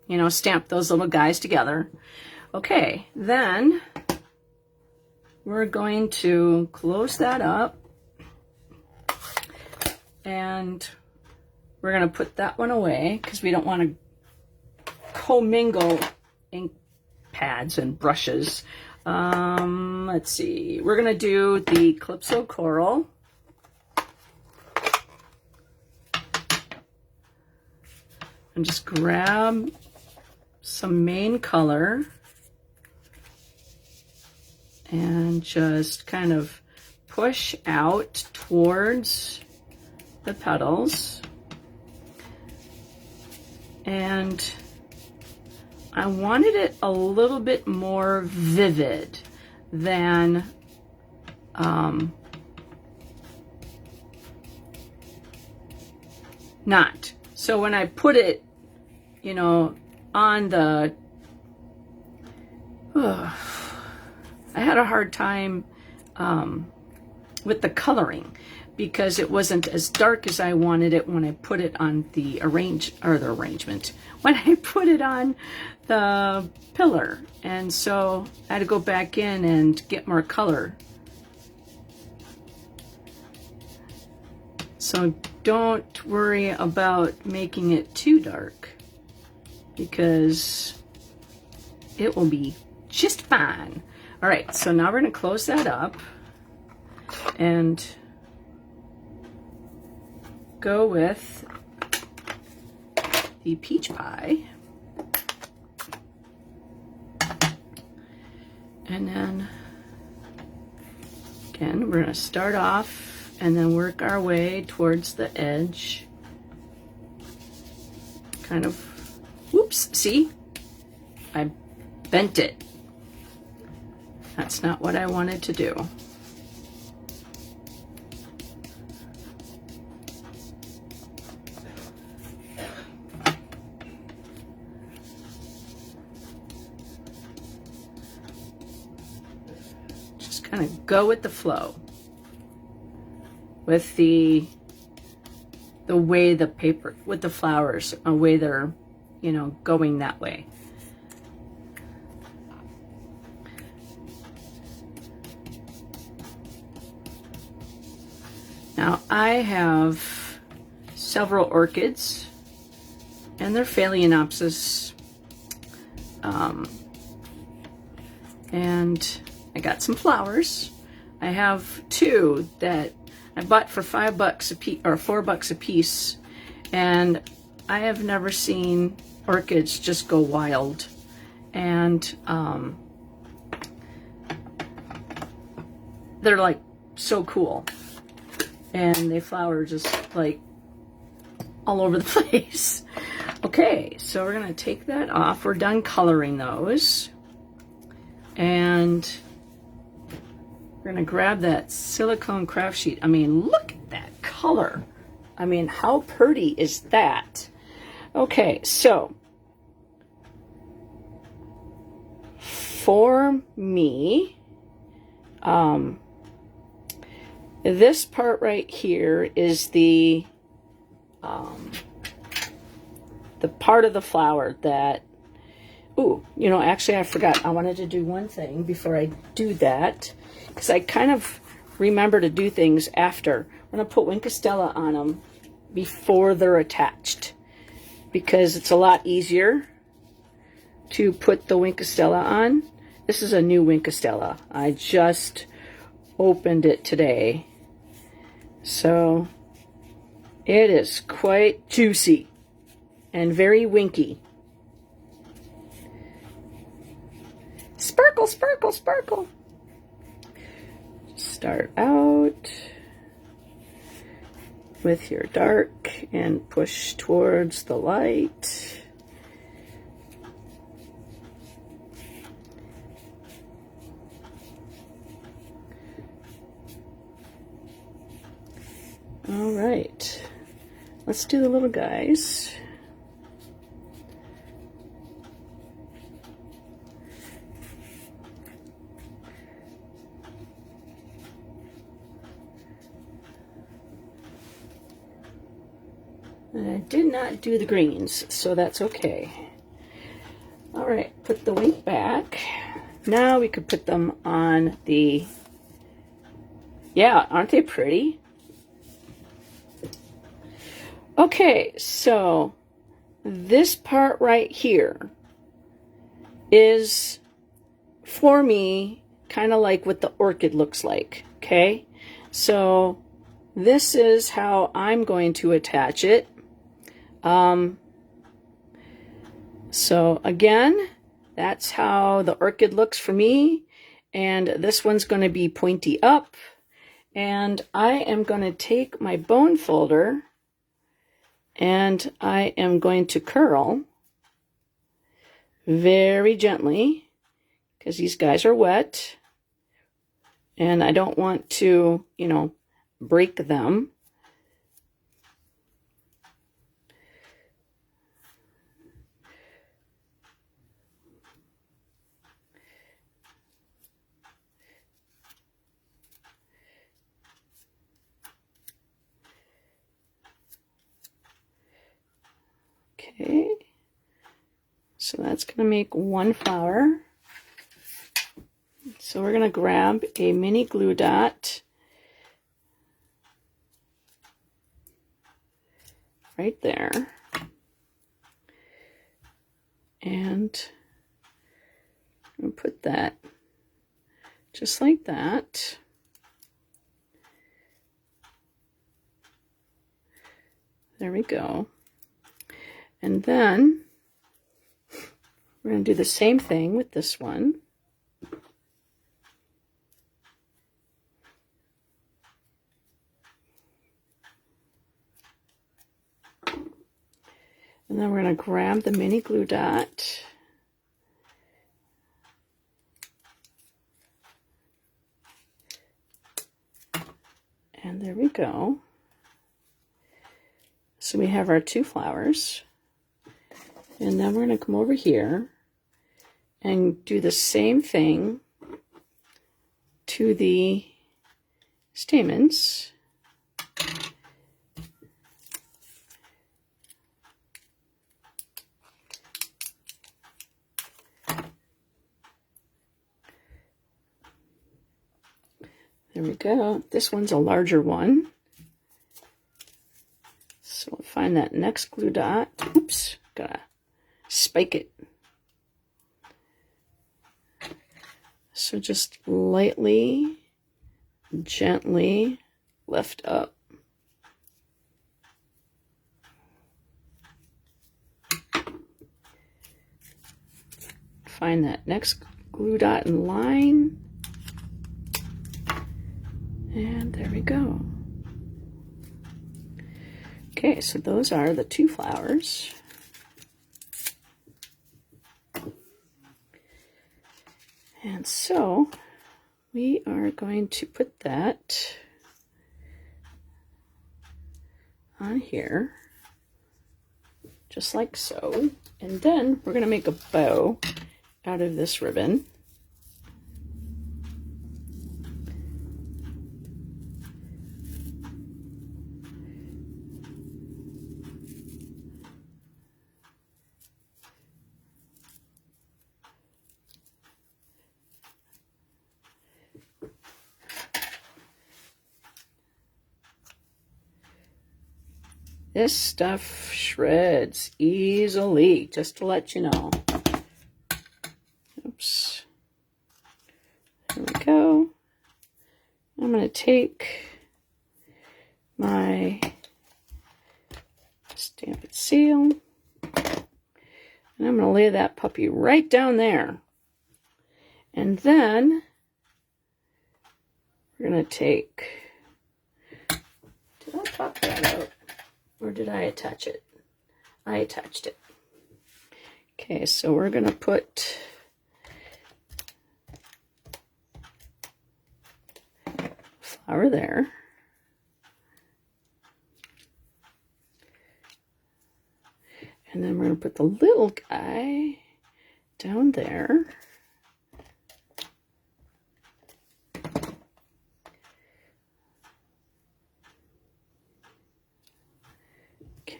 you know, stamp those little guys together. Okay, then we're going to close that up, and we're going to put that one away, because we don't want to commingle ink pads and brushes. Let's see. We're going to do the Calypso Coral. And just grab some main color and just kind of push out towards the petals. And I wanted it a little bit more vivid than not. So when I put it, you know, on the, I had a hard time with the coloring, because it wasn't as dark as I wanted it when I put it on the arrangement, when I put it on the pillar. And so I had to go back in and get more color. So don't worry about making it too dark, because it will be just fine. All right, so now we're going to close that up and go with the peach pie. And then, again, we're going to start off and then work our way towards the edge. Kind of, whoops, see? I bent it. That's not what I wanted to do. Just kind of go with the flow. With the way the paper, with the flowers, the way they're, you know, going that way. Now I have several orchids and they're Phalaenopsis, and I got some flowers. I have two that I bought for $5 a piece or $4 a piece, and I have never seen orchids just go wild. And they're like so cool, and they flower just like all over the place. Okay, so we're gonna take that off. We're done coloring those, and we're gonna grab that silicone craft sheet. I mean, look at that color. I mean, how pretty is that? Okay, so for me, this part right here is the part of the flower that, ooh, you know, actually I forgot. I wanted to do one thing before I do that, because I kind of remember to do things after. I'm going to put Wink Stella on them before they're attached, because it's a lot easier to put the Wink Stella on. This is a new Wink Stella. I just opened it today. So it is quite juicy and very winky. Sparkle, sparkle, sparkle. Start out with your dark and push towards the light. All right, let's do the little guys. And I did not do the greens, so that's okay. All right, put the wink back. Now we could put them on the, yeah, aren't they pretty? Okay, so this part right here is, for me, kind of like what the orchid looks like, okay? So this is how I'm going to attach it. So again, that's how the orchid looks for me, and this one's going to be pointy up, and I am going to take my bone folder and I am going to curl very gently, because these guys are wet and I don't want to, you know, break them. Okay, so that's going to make one flower. So we're going to grab a mini glue dot right there, and I'm going to put that just like that. There we go. And then we're going to do the same thing with this one. And then we're going to grab the mini glue dot. And there we go. So we have our 2 flowers. And then we're going to come over here and do the same thing to the stamens. There we go. This one's a larger one. So we'll find that next glue dot. Oops, gotta spike it. So just lightly, gently lift up. Find that next glue dot in line. And there we go. Okay, so those are the 2 flowers. And so we are going to put that on here, just like so. And then we're going to make a bow out of this ribbon. This stuff shreds easily, just to let you know. Oops. There we go. I'm going to take my Stampin' seal, and I'm going to lay that puppy right down there. And then we're going to take, did I pop that out? Or did I attach it? I attached it. Okay, so we're going to put flower there. And then we're going to put the little guy down there.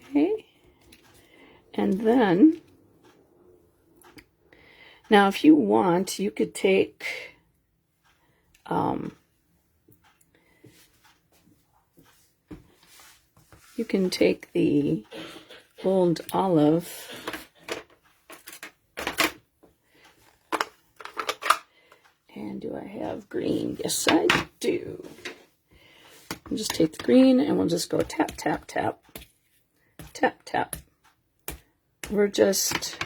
Okay, and then, now if you want, you could take, you can take the old olive and do I have green? Yes, I do. I'll just take the green and we'll just go tap, tap, tap. Tap, tap. We're just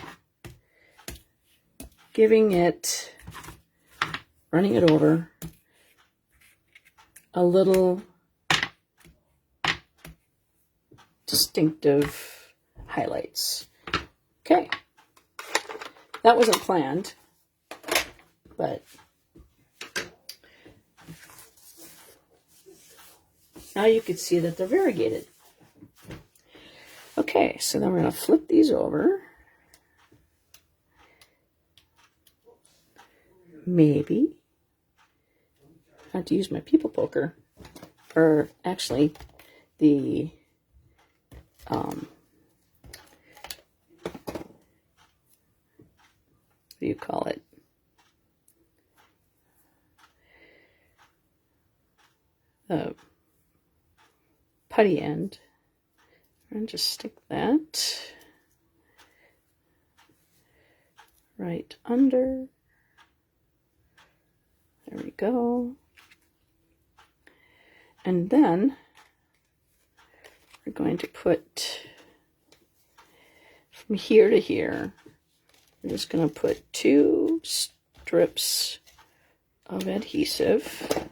giving it, running it over, a little distinctive highlights. Okay. That wasn't planned, but now you can see that they're variegated. Okay, so then we're going to flip these over. Maybe I have to use my people poker, or actually the what do you call it? The putty end. And just stick that right under. There we go. And then we're going to put from here to here, we're just going to put 2 strips of adhesive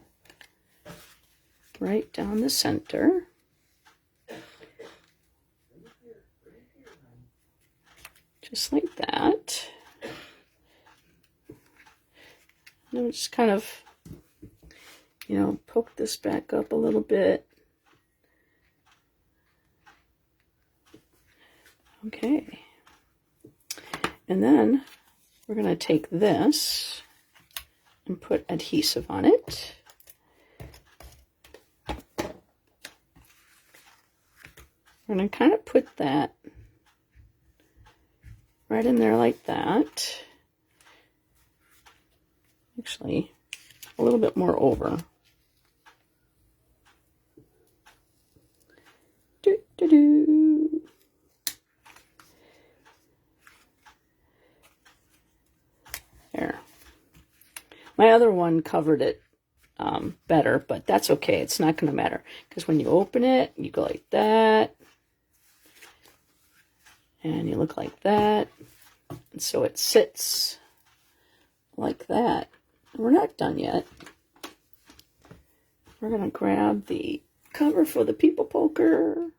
right down the center. just like that. And I'm just kind of, you know, poke this back up a little bit. Okay. And then we're going to take this and put adhesive on it. We're going to kind of put that right in there like that. Actually, a little bit more over. Do. There. My other one covered it better, but that's okay. It's not going to matter because when you open it, you go like that. And you look like that. And so it sits like that. We're not done yet. We're going to grab the cover for the people poker.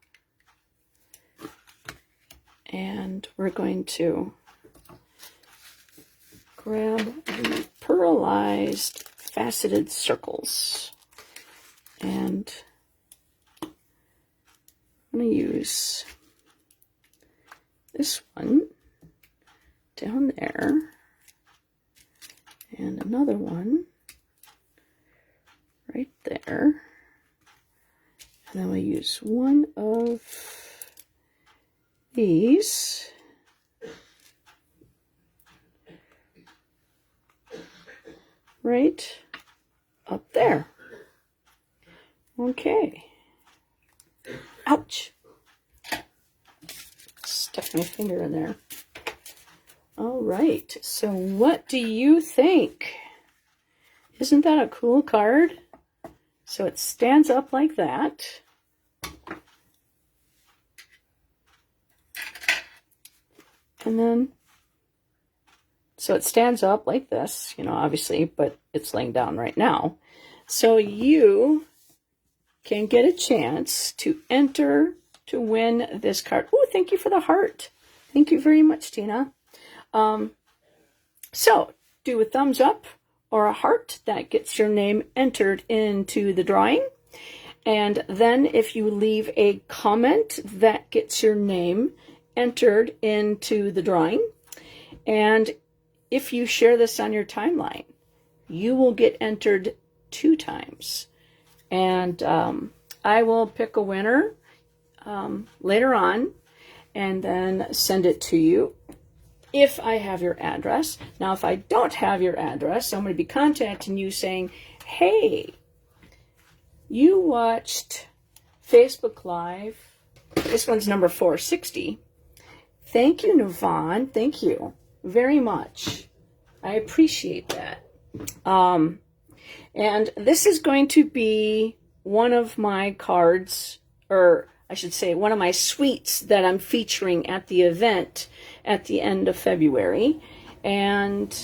And we're going to grab the pearlized faceted circles. And I'm going to use this one down there, and another one right there, and then we use one of these right up there. Okay. Ouch. Stuck my finger in there. All right, so what do you think? Isn't that a cool card? So it stands up like that. And then, so it stands up like this, you know, obviously, but it's laying down right now. So you can get a chance to enter to win this card. Oh, thank you for the heart. Thank you very much, Tina. So do a thumbs up or a heart. That gets your name entered into the drawing. And then if you leave a comment, that gets your name entered into the drawing. And if you share this on your timeline, you will get entered 2 times. And I will pick a winner later on and then send it to you if I have your address. Now, if I don't have your address, I'm going to be contacting you saying, hey, you watched Facebook Live. This one's number 460. Thank you, Nirvan. Thank you very much. I appreciate that. And this is going to be one of my cards, or I should say one of my suites that I'm featuring at the event at the end of February. And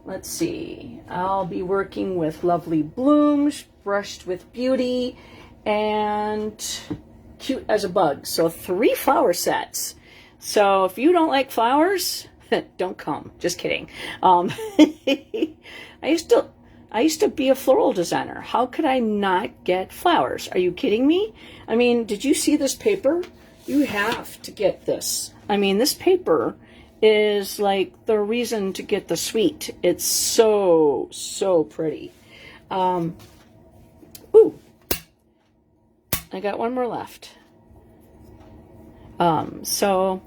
let's see, I'll be working with Lovely Blooms, Brushed with Beauty, and Cute as a Bug. So 3 flower sets. So if you don't like flowers, don't come. Just kidding. I used to be a floral designer. How could I not get flowers? Are you kidding me? I mean, did you see this paper? You have to get this. I mean, this paper is like the reason to get the suite. It's so, so pretty. Ooh, I got one more left. So,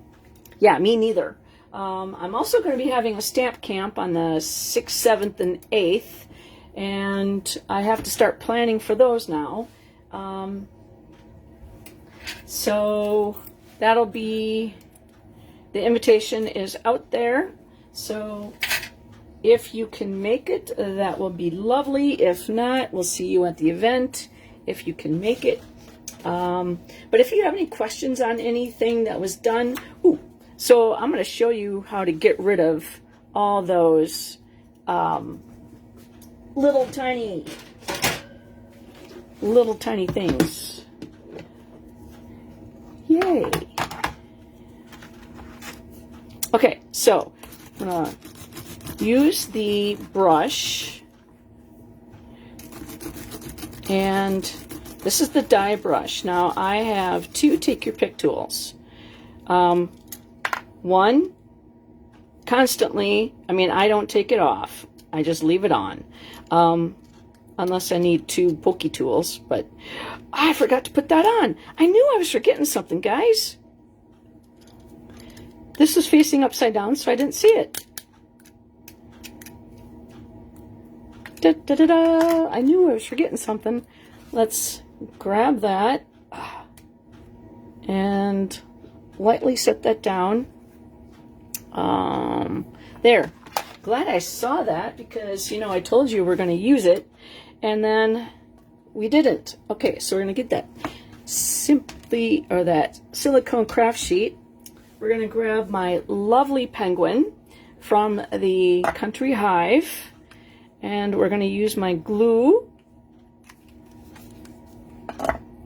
yeah, me neither. I'm also going to be having a stamp camp on the 6th, 7th, and 8th. And I have to start planning for those now. So that'll be, the invitation is out there. So if you can make it, that will be lovely. If not, we'll see you at the event if you can make it. But if you have any questions on anything that was done, so I'm going to show you how to get rid of all those little tiny things. Yay. Okay, so I'm gonna use the brush, and this is the die brush. Now I have two take your pick tools. One, constantly, I mean, I don't take it off. I just leave it on. Unless I need two pokey tools, but I forgot to put that on. I knew I was forgetting something, guys. This is facing upside down, so I didn't see it. Da, da, da, da. I knew I was forgetting something. Let's grab that and lightly set that down. There. Glad I saw that because, you know, I told you we're going to use it, and then we didn't. Okay, so we're going to get that that silicone craft sheet. We're going to grab my lovely penguin from the Country Hive, and we're going to use my glue.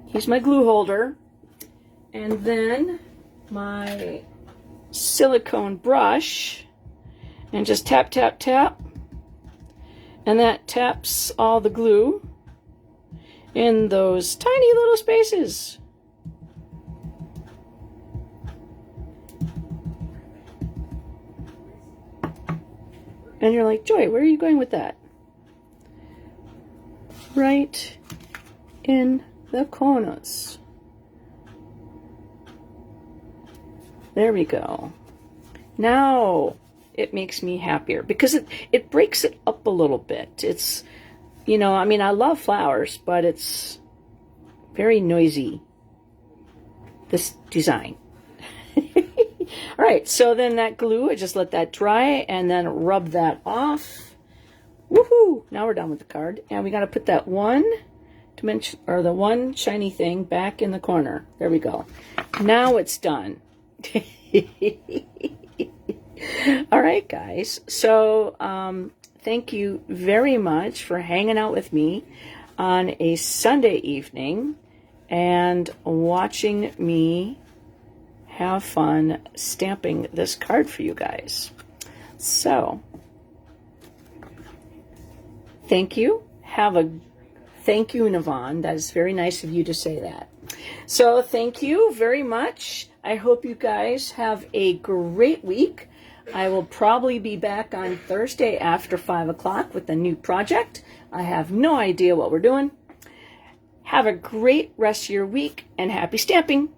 Here's my glue holder, and then my silicone brush, and just tap, tap, tap, and that taps all the glue in those tiny little spaces. And you're like, Joy, where are you going with that? Right in the corners. There we go. Now it makes me happier because it breaks it up a little bit. It's, you know, I mean, I love flowers, but it's very noisy, this design. All right, so then that glue, I just let that dry and then rub that off. Woohoo! Now we're done with the card, and we got to put that one dimension, or the one shiny thing, back in the corner. There we go. Now it's done. All right, guys. So thank you very much for hanging out with me on a Sunday evening and watching me have fun stamping this card for you guys. So thank you. Thank you, Navon. That is very nice of you to say that. So thank you very much. I hope you guys have a great week. I will probably be back on Thursday after 5 o'clock with a new project. I have no idea what we're doing. Have a great rest of your week, and happy stamping.